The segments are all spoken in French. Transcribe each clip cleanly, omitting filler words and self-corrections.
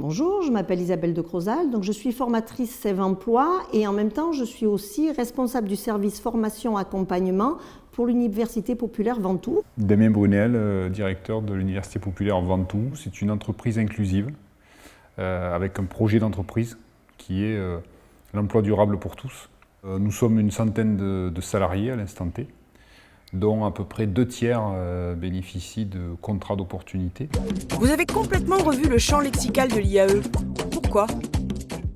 Bonjour, je m'appelle Isabelle de Crozal, donc je suis formatrice Sève Emploi et en même temps je suis aussi responsable du service formation accompagnement pour l'Université populaire Ventoux. Damien Brunel, directeur de l'Université populaire Ventoux. C'est une entreprise inclusive avec un projet d'entreprise qui est l'emploi durable pour tous. Nous sommes une centaine de salariés à l'instant T, dont à peu près 2/3 bénéficient de contrats d'opportunité. Vous avez complètement revu le champ lexical de l'IAE. Pourquoi ?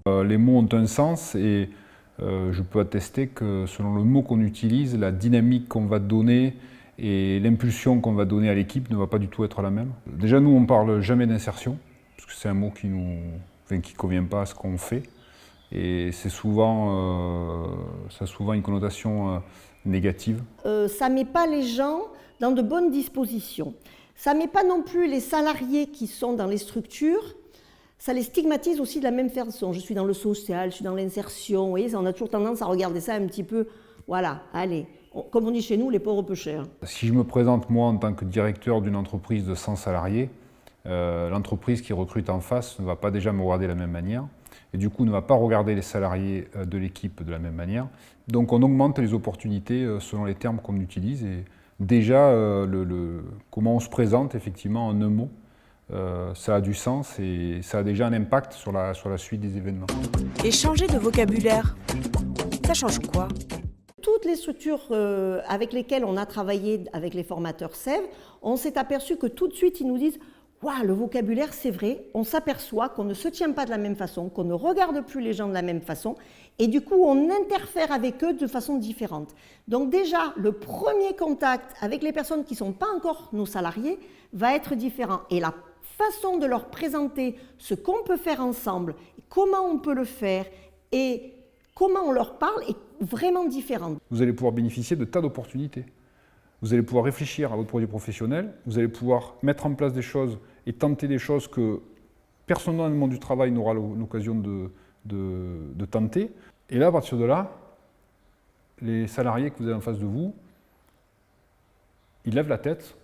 Les mots ont un sens et je peux attester que selon le mot qu'on utilise, la dynamique qu'on va donner et l'impulsion qu'on va donner à l'équipe ne va pas du tout être la même. Déjà, nous, on ne parle jamais d'insertion, parce que c'est un mot qui ne convient pas à ce qu'on fait. Et c'est souvent, ça a souvent une connotation négative. Ça ne met pas les gens dans de bonnes dispositions. Ça ne met pas non plus les salariés qui sont dans les structures, ça les stigmatise aussi de la même façon. Je suis dans le social, je suis dans l'insertion, vous voyez, on a toujours tendance à regarder ça un petit peu, voilà, allez, comme on dit chez nous, les pauvres peu chers. Si je me présente moi en tant que directeur d'une entreprise de 100 salariés, l'entreprise qui recrute en face ne va pas déjà me regarder de la même manière et du coup ne va pas regarder les salariés de l'équipe de la même manière. Donc on augmente les opportunités selon les termes qu'on utilise et déjà comment on se présente effectivement en un mot, ça a du sens et ça a déjà un impact sur la suite des événements. Et changer de vocabulaire, ça change quoi ? Toutes les structures avec lesquelles on a travaillé avec les formateurs Sève, on s'est aperçu que tout de suite ils nous disent « Waouh, le vocabulaire, c'est vrai, on s'aperçoit qu'on ne se tient pas de la même façon, qu'on ne regarde plus les gens de la même façon et du coup on interfère avec eux de façon différente. » Donc déjà, le premier contact avec les personnes qui ne sont pas encore nos salariés va être différent et la façon de leur présenter ce qu'on peut faire ensemble, comment on peut le faire et comment on leur parle est vraiment différente. Vous allez pouvoir bénéficier de tas d'opportunités. Vous allez pouvoir réfléchir à votre projet professionnel, vous allez pouvoir mettre en place des choses et tenter des choses que personne dans le monde du travail n'aura l'occasion de tenter. Et là, à partir de là, les salariés que vous avez en face de vous, ils lèvent la tête,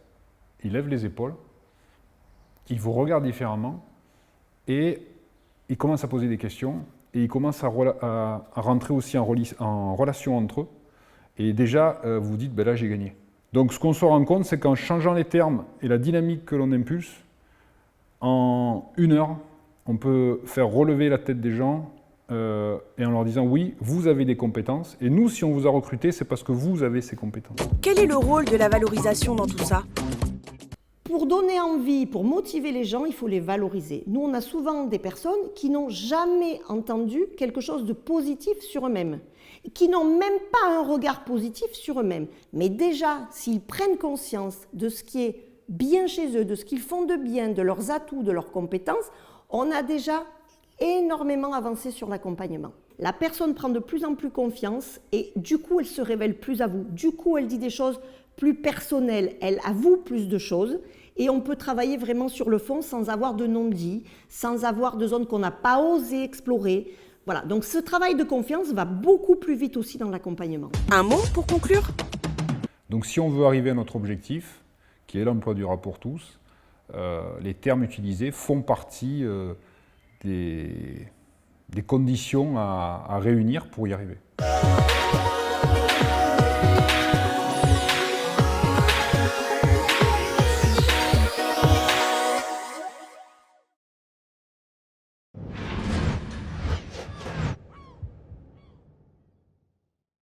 ils lèvent les épaules, ils vous regardent différemment et ils commencent à poser des questions et ils commencent à rentrer aussi en relation entre eux. Et déjà, vous vous dites, ben là, j'ai gagné. Donc ce qu'on se rend compte, c'est qu'en changeant les termes et la dynamique que l'on impulse, en 1 heure, on peut faire relever la tête des gens et en leur disant oui, vous avez des compétences et nous, si on vous a recruté, c'est parce que vous avez ces compétences. Quel est le rôle de la valorisation dans tout ça ? Pour donner envie, pour motiver les gens, il faut les valoriser. Nous, on a souvent des personnes qui n'ont jamais entendu quelque chose de positif sur eux-mêmes, qui n'ont même pas un regard positif sur eux-mêmes. Mais déjà, s'ils prennent conscience de ce qui est bien chez eux, de ce qu'ils font de bien, de leurs atouts, de leurs compétences, on a déjà énormément avancé sur l'accompagnement. La personne prend de plus en plus confiance et du coup, elle se révèle plus à vous. Du coup, elle dit des choses plus personnelles, elle avoue plus de choses et on peut travailler vraiment sur le fond sans avoir de non-dit, sans avoir de zones qu'on n'a pas osé explorer. Voilà, donc ce travail de confiance va beaucoup plus vite aussi dans l'accompagnement. Un mot pour conclure ? Donc si on veut arriver à notre objectif, qui est l'emploi durable pour tous, les termes utilisés font partie des conditions à réunir pour y arriver.